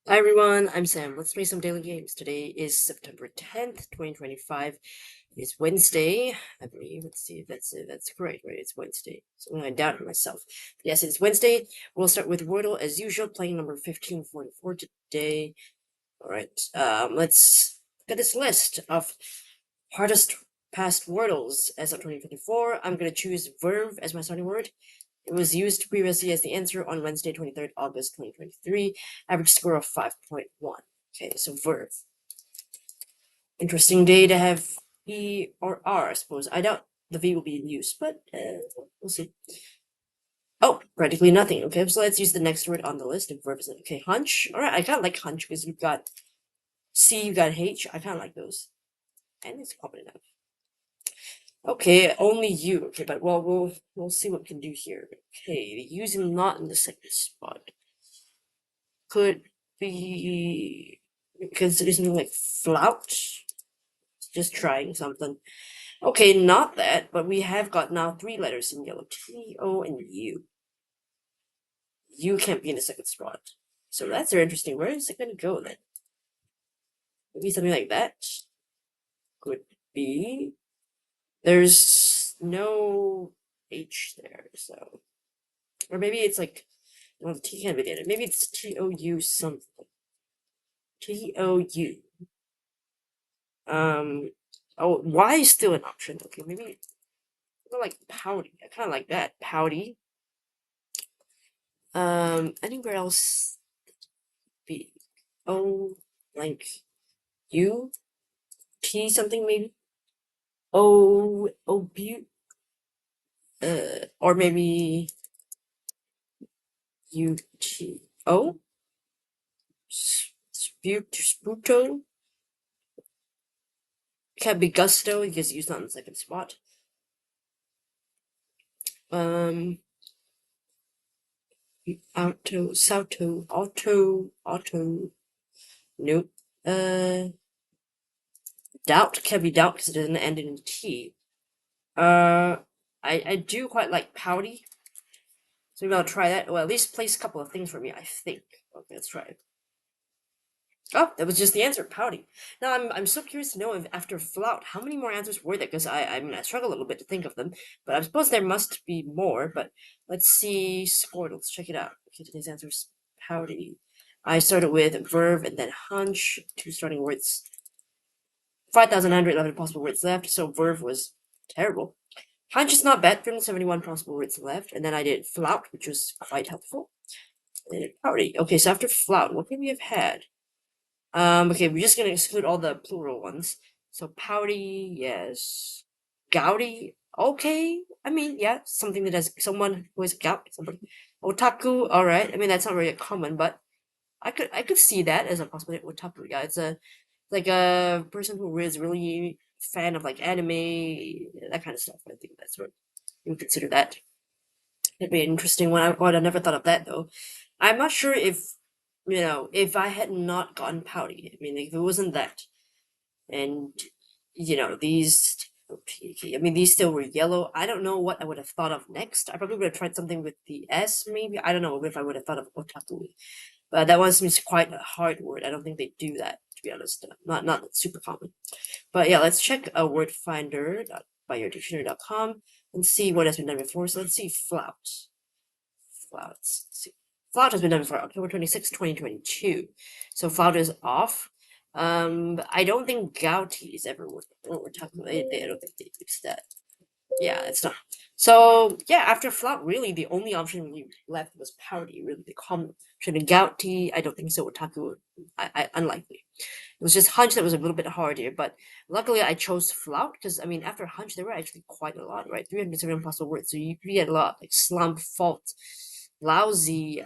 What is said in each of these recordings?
Hi everyone, I'm Sam. Let's play some daily games. Today is September 10th, 2025. It's Wednesday, I believe. Let's see if that's correct, right? It's Wednesday. So I doubted myself. But yes, it's Wednesday. We'll start with Wordle as usual, playing number 1544 today. Alright, let's get this list of hardest past Wordles as of 2024. I'm gonna choose verve as my starting word. It was used previously as the answer on Wednesday, 23rd August 2023. Average score of 5.1. Okay, so verb. Interesting day to have E or R, I suppose. I doubt the V will be in use, but we'll see. Oh, practically nothing. Okay, so let's use the next word on the list. If verb is okay, hunch. All right, I kind of like hunch because you've got C, you've got H. I kind of like those, and it's common enough. Okay, only you. Okay, but well, we'll see what we can do here. Okay, using not in the second spot. Could be considered something like flout. Just trying something. Okay, not that, but we have got now 3 letters in yellow. T, O, and U. U can't be in the second spot. So that's very interesting. Where is it going to go then? Maybe something like that. Could be. There's no H there, so. Or maybe it's like. Well, the T can't be there. Maybe it's T-O-U something. T-O-U. Oh, Y is still an option. Okay, maybe like pouty. I kind of like that. Pouty. Anywhere else? B. O, like U, T something maybe. O, O, or maybe U, T, O. Sputo. Can't be gusto because used on the second spot. Um, auto. Nope. Doubt can't be doubt because it doesn't end in T. I do quite like pouty, so maybe I'll try that. Well, at least place a couple of things for me, I think. Okay, let's try it. Oh, that was just the answer, pouty. Now I'm so curious to know if after flout, how many more answers were there? Because I mean I struggle a little bit to think of them, but I suppose there must be more. But let's see score. Let's check it out. Okay, today's answer is pouty. I started with verb and then hunch. 2 starting words. 5,911 possible words left. So verb was terrible. Hunch is not bad. 371 possible words left, and then I did flout, which was quite helpful. And pouty. Okay, so after flout, what could we have had? Okay, we're just gonna exclude all the plural ones. So pouty, yes. Gouty, okay. I mean, yeah, something that has someone who is gout, somebody. Otaku, alright. I mean that's not very common, but I could see that as a possibility. Otaku, yeah, it's like a person who is really fan of like anime, that kind of stuff. I think that's what you would consider that. It'd be an interesting one. I never thought of that though. I'm not sure if if I had not gotten pouty. I mean, if it wasn't that, and these. I mean, these still were yellow. I don't know what I would have thought of next. I probably would have tried something with the S, maybe. I don't know if I would have thought of otaku, but that one seems quite a hard word. I don't think they do that, to be honest. Not super common. But yeah, let's check a word finder by yourdictionary.com and see what has been done before. So let's see flout. Flout. Let's see. Flout has been done before October 26, 2022. So flout is off. I don't think gouty is ever what we're talking about. I don't think they use that. Yeah, it's not. So yeah, after flout, really the only option we left was pouty. Really, the common option. Gouty, I don't think so. Otaku, unlikely. It was just hunch that was a little bit harder, but luckily I chose flout because I mean after hunch there were actually quite a lot, right? 307 possible words, so you had a lot like slump, fault, lousy.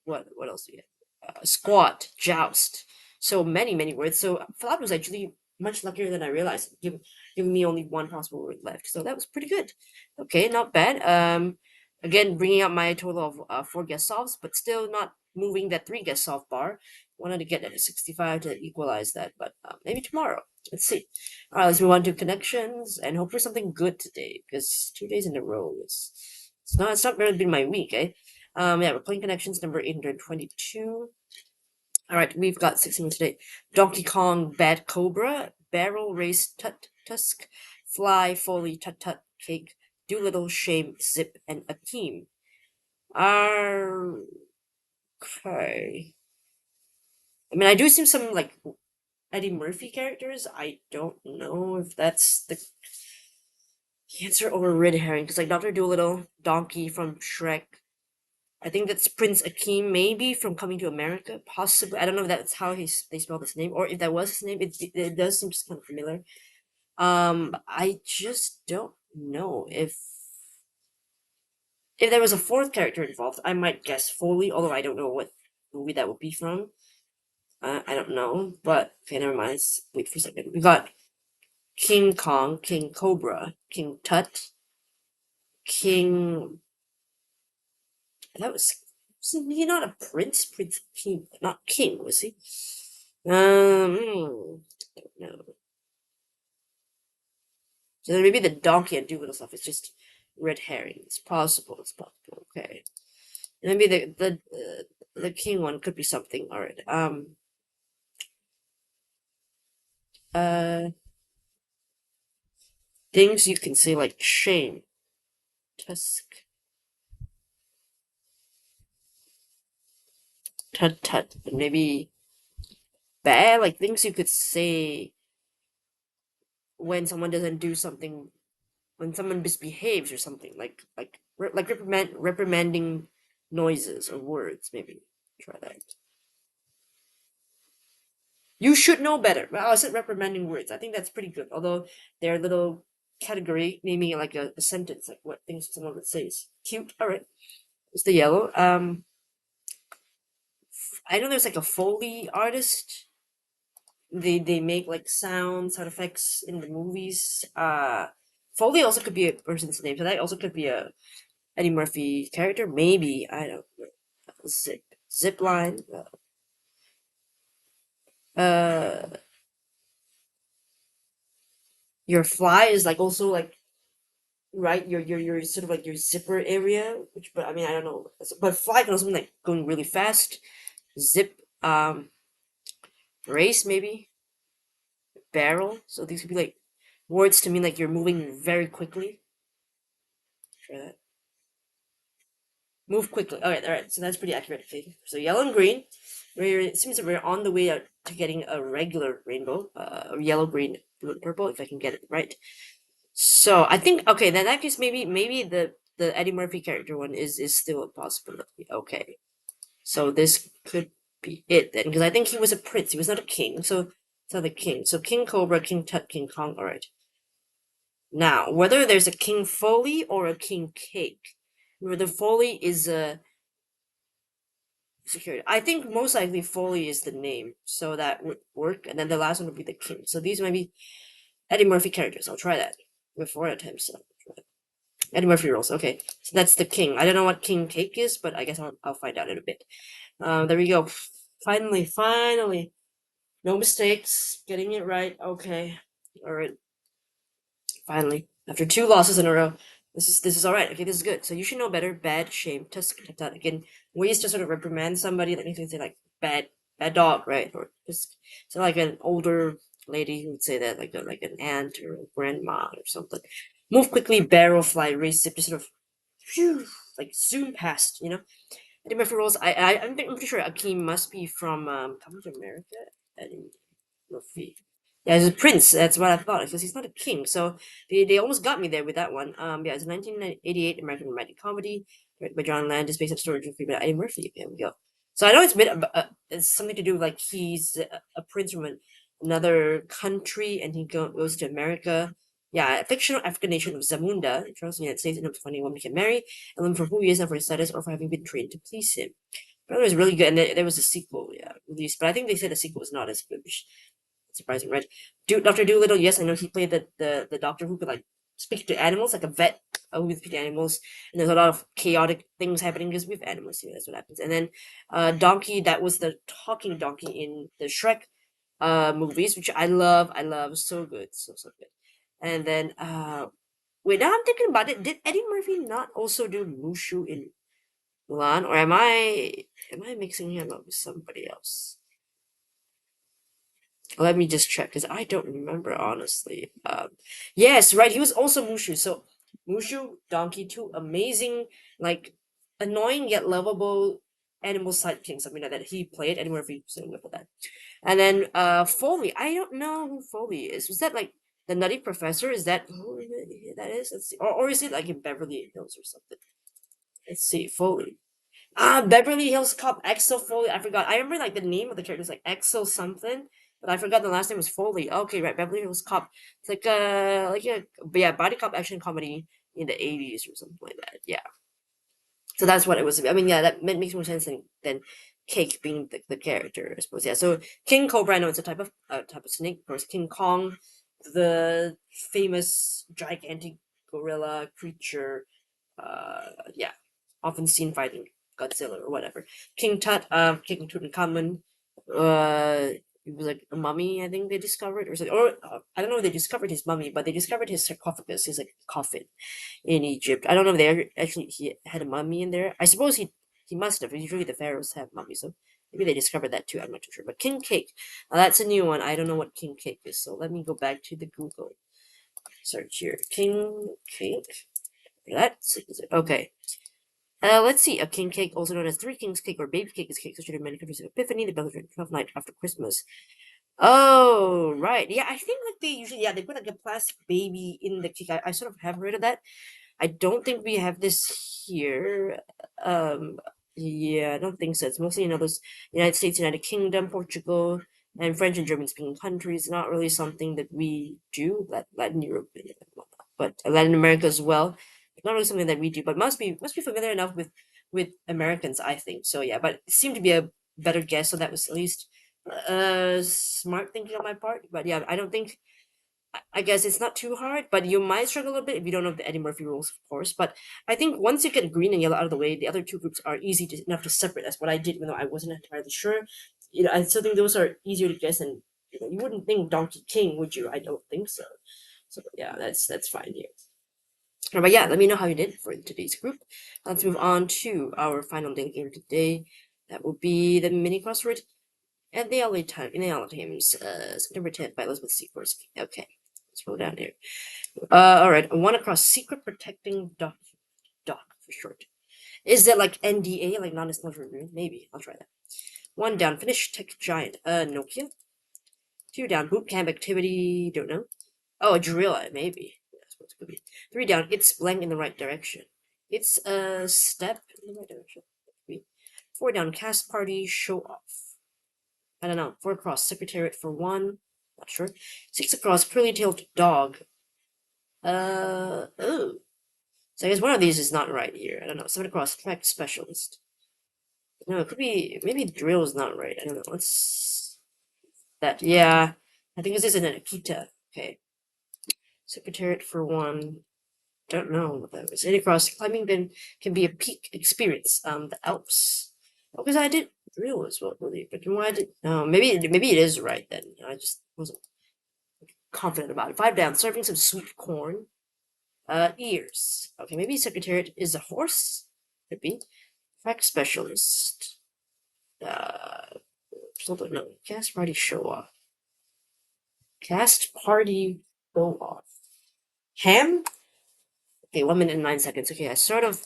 What else do you have? Squat, joust. So many words. So flout was actually much luckier than I realized, giving me only one possible word left. So that was pretty good. Okay, not bad. Again, bringing up my total of 4 guess solves, but still not moving that 3 guess solve bar. Wanted to get at 65 to equalize that, but maybe tomorrow. Let's see. All right, let's move on to connections and hope for something good today because 2 days in a row is it's not really been my week, eh? Yeah, we're playing Connections number 822. Alright, we've got 6 minutes today. Donkey Kong, Bad Cobra, Barrel Race, Tut Tusk, Fly, Foley, Tut Tut, Cake, Doolittle, Shame, Zip, and Akeem. Okay. I mean, I do see some, like, Eddie Murphy characters. I don't know if that's the answer or red herring, because, like, Dr. Doolittle, Donkey from Shrek, I think that's Prince Akeem, maybe from Coming to America, possibly. I don't know if that's how they spelled his name, or if that was his name. It does seem just kind of familiar. I just don't know if there was a fourth character involved. I might guess Foley, although I don't know what movie that would be from. I don't know, but okay, never mind. Let's wait for a second. We got King Kong, King Cobra, King Tut, King. That was he not a prince? Prince King, not king, was he? Don't know. So then maybe the donkey and Doolittle stuff is just red herring. It's possible. It's possible. Okay. And maybe the king one could be something. All right. Uh. Things you can say like shame, tusk, tut tut, and maybe bad. Like things you could say when someone doesn't do something, when someone misbehaves or something. Like reprimanding noises or words. Maybe try that. You should know better. Well, I said reprimanding words. I think that's pretty good. Although they're a little category, naming like a sentence, like what things someone would say is cute. All right, it's the yellow. I know there's like a Foley artist. They make like sound effects in the movies. Foley also could be a person's name, so that also could be a Eddie Murphy character. Maybe I don't know. Zip line. Uh, your fly is like also like right your sort of like your zipper area, which but I mean I don't know, but fly can also mean like going really fast. Zip, race maybe, barrel. So these could be like words to mean like you're moving very quickly. Try that. Move quickly. All right. So that's pretty accurate. Okay. So yellow and green. It seems that we're on the way out to getting a regular rainbow. Yellow, green, blue, and purple. If I can get it right. So I think okay. Then in that case, maybe the Eddie Murphy character one is still a possibility. Okay. So this could be it then, because I think he was a prince. He was not a king. So it's not a king. So King Cobra, King Tut, King Kong. All right. Now, whether there's a King Foley or a King Cake, where the Foley is a security. I think most likely Foley is the name, so that would work. And then the last one would be the King. So these might be Eddie Murphy characters. I'll try that with 4 attempts. So Eddie Murphy rules. Okay, so that's the King. I don't know what King Cake is, but I guess I'll find out in a bit. There we go. Finally. No mistakes. Getting it right. Okay. Alright. Finally. After 2 losses in a row. This is alright. Okay, this is good. So you should know better. Bad, shame, tusk, that. Again, ways to sort of reprimand somebody that makes me say like bad dog, right? Or just so like an older lady who would say that, like an aunt or a grandma or something. Move quickly, barrel, fly, race, zip, just sort of phew, like zoom past, you know? Eddie Murphy rules. I'm pretty sure Akeem must be from Coming to America. Eddie Murphy. Yeah, he's a prince. That's what I thought. Because he's not a king. So they almost got me there with that one. Yeah, it's a 1988 American romantic comedy directed by John Landis, based on a story by Eddie Murphy. There we go. So I know it's something to do with like he's a prince from another country and he goes to America. Yeah, a fictional African nation of Zamunda, travels to the United States and hopes to find a woman he can marry and live for who he is, not for his status or for having been trained to please him. But it was really good, and there was a sequel, yeah, released. But I think they said the sequel was not as good, which surprising, right? Dr. Doolittle, yes, I know he played the doctor who could like speak to animals, like a vet who would speak to animals, and there's a lot of chaotic things happening because with animals, that's what happens. And then Donkey, that was the talking donkey in the Shrek movies, which I love, so good, so good. And then wait, now I'm thinking about it. Did Eddie Murphy not also do Mushu in Mulan, or am I mixing him up with somebody else? Let me just check because I don't remember honestly. Yes, right. He was also Mushu. So Mushu, Donkey, two amazing, like annoying yet lovable animal sidekicks. Something like that. He played anywhere if you with that. And then Foley. I don't know who Foley is. Was that like the Nutty Professor? Is that who that is? Let's see. Or is it like in Beverly Hills or something? Let's see. Foley. Beverly Hills Cop Exo Foley. I forgot. I remember like the name of the character was like Exo something, but I forgot the last name was Foley. Okay, right. Beverly Hills Cop. It's like a but yeah, body cop action comedy in the 80s or something like that. Yeah. So that's what it was. I mean, yeah, that makes more sense than Cake being the character, I suppose. Yeah. So King Cobra, I know it's a type of snake. Of course, King Kong, the famous gigantic gorilla creature. Yeah, often seen fighting Godzilla or whatever. King Tut, King Tutankhamun. It was like a mummy. I think they discovered, or I don't know if they discovered his mummy, but they discovered his sarcophagus, his like coffin in Egypt. I don't know if they actually he had a mummy in there. I suppose he must have. Usually the pharaohs have mummies, so maybe they discovered that too. I'm not too sure. But King Cake, that's a new one. I don't know what King Cake is, so let me go back to the Google search here. King Cake. That's okay. Let's see. A king cake, also known as three kings cake or baby cake, is cake such in many countries of Epiphany, the 12th night after Christmas. Oh, right. Yeah, I think like they put like a plastic baby in the cake. I sort of have heard of that. I don't think we have this here. Um, yeah, I don't think so. It's mostly in those United States, United Kingdom, Portugal, and French and German speaking countries. Not really something that we do, Latin Europe and whatnot, but Latin America as well. Not really something that we do, but must be familiar enough with Americans, I think. So yeah, but it seemed to be a better guess. So that was at least smart thinking on my part. But yeah, I don't think I guess it's not too hard, but you might struggle a bit if you don't know the Eddie Murphy rules, of course. But I think once you get green and yellow out of the way, the other two groups are enough to separate. That's what I did, even though I wasn't entirely sure. I still think those are easier to guess, and you wouldn't think Donkey King, would you? I don't think so. So yeah, that's fine here. But yeah, let me know how you did for today's group. Let's move on to our final daily game today. That will be the mini crossword and the LA time in the LA Times, September 10th by Elizabeth Seaforth. Okay, let's roll down here. All right. One across secret protecting doc for short. Is that like NDA, like non-disclosure agreement? Maybe. I'll try that. One down. Finish tech giant. Nokia. Two down. Boot camp activity. Don't know. Oh, a drill. Maybe. That's what it could be. Three down. It's blank in the right direction. It's a step in the right direction. Four down. Cast party. Show off. I don't know. Four across. Secretariat for one. Not sure. Six across. Curly tailed dog. Oh. So I guess one of these is not right here. I don't know. Seven across, track specialist. No, it could be maybe drill is not right. I don't know. What's that? Yeah, I think this is an Akita. Okay, secretariat for one. Don't know what that was. Eight across climbing then can be a peak experience. The Alps. Oh, because I did drill as well, really. But why I did? No, maybe it is right then. I just wasn't confident about it. Five down. Serving some sweet corn. Ears. Okay, maybe secretariat is a horse. Could be. Fact specialist. Still don't know. Cast party show off. Cast party go off. Ham? Okay, 1 minute and 9 seconds. Okay, I sort of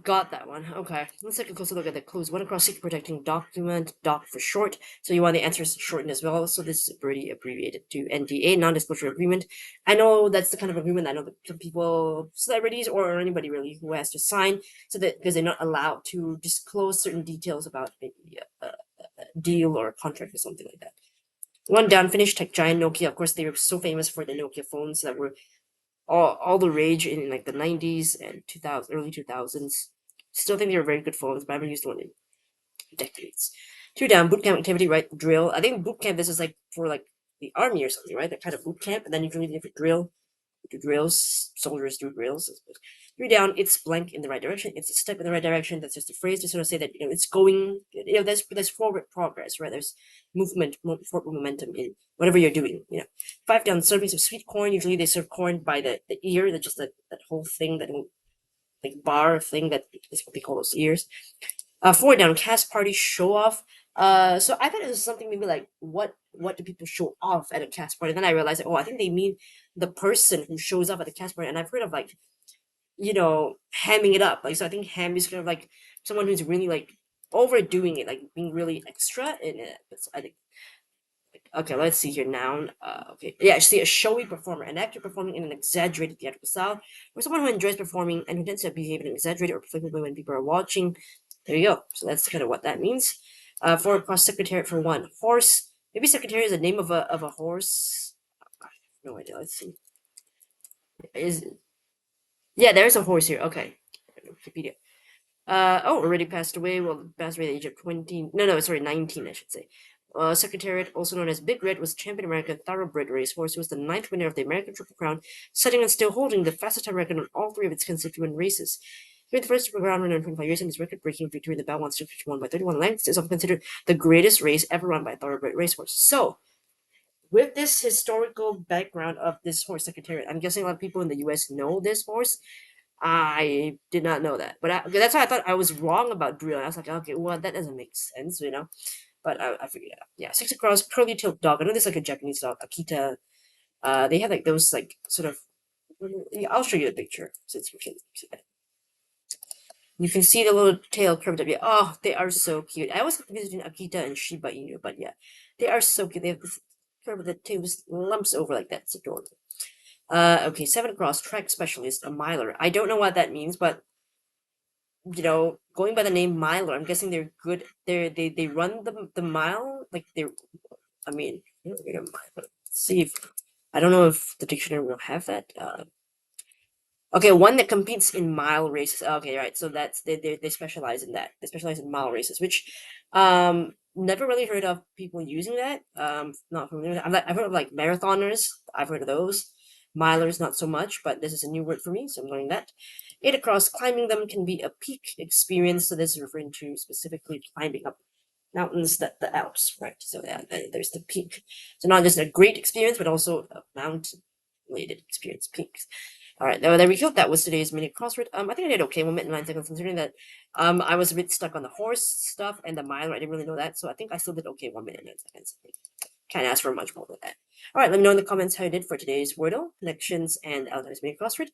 got that one. Okay, let's take a closer look at the clues. One across secret protecting document, doc for short. So you want the answers shortened as well. So this is pretty abbreviated to NDA, non-disclosure agreement. I know that's the kind of agreement I know that some people, celebrities or anybody really, who has to sign, so that because they're not allowed to disclose certain details about maybe a deal or a contract or something like that. One down, finished tech giant Nokia. Of course, they were so famous for the Nokia phones that were all the rage in like the 90s and 2000 early 2000s. Still think they were very good phones, but I haven't used one in decades. Two down, boot camp activity, right? Drill. I think boot camp, this is like for like the army or something, right? That kind of boot camp, and then you can do different drills. Soldiers do drills. Three down, it's blank in the right direction. It's a step in the right direction. That's just a phrase to sort of say that it's going. There's forward progress, right? There's forward momentum in whatever you're doing. Five down, servings of sweet corn. Usually they serve corn by the ear. That just that whole thing that like bar thing that is what they call those ears. 4 down, cast party show off. So I thought it was something maybe like what do people show off at a cast party? Then I realized, like, oh, I think they mean the person who shows up at the cast party. And I've heard of like, hamming it up. Like, so I think ham is kind of like someone who's really like overdoing it, like being really extra in it. That's, I think. Okay, let's see here. Noun. Okay, yeah. See, a showy performer, an actor performing in an exaggerated theatrical style, or someone who enjoys performing and who tends to behave in an exaggerated or flippantly when people are watching. There you go. So that's kind of what that means. For cross secretariat for one horse. Maybe secretariat is the name of a horse. I have no idea. Let's see. Is Yeah, there's a horse here. Okay. Wikipedia. Oh, already passed away. Well, passed away at the age of 20. No, sorry, 19, I should say. Secretariat, also known as Big Red, was champion American thoroughbred racehorse. He was the ninth winner of the American Triple Crown, setting and still holding the fastest time record on all three of its constituent races. He was the first Triple Crown winner in 25 years, and his record-breaking victory in the Belmont Stakes, which won by 31 lengths, is often considered the greatest race ever run by a thoroughbred racehorse. So, with this historical background of this horse Secretariat, I'm guessing a lot of people in the U.S. know this horse. I did not know that, but that's why I thought I was wrong about Brielle. I was like, okay, well, that doesn't make sense. But I figured it out. Yeah, six across, pearly tailed dog. I know there's like a Japanese dog, Akita. They have like those like sort of. Yeah, I'll show you a picture since you can see that. You can see the little tail curved up. Yeah, oh, they are so cute. I always confuse between Akita and Shiba Inu, but yeah, they are so cute. They have this curve of the tail just lumps over like that. It's adorable. Okay, 7 across, track specialist, a miler. I don't know what that means, but going by the name miler, I'm guessing they're good. They run the mile like they're. I mean, let's see if I don't know if the dictionary will have that. Okay, one that competes in mile races. Okay, right. So that's they specialize in that. They specialize in mile races, which never really heard of people using that. Not familiar. I've heard of like marathoners. I've heard of those. Milers, not so much, but this is a new word for me, so I'm learning that. 8 across, climbing them can be a peak experience. So this is referring to specifically climbing up mountains, the Alps, right? So yeah, there's the peak. So not just a great experience, but also a mountain-related experience, peaks. All right, there we go. That was today's mini crossword. I think I did okay. 1 minute and 9 seconds, considering that I was a bit stuck on the horse stuff and the miler. I didn't really know that, so I think I still did okay. 1 minute and 9 seconds. Can't ask for much more than that. All right, let me know in the comments how you did for today's Wordle, connections, and Alzheimer's mini crossword.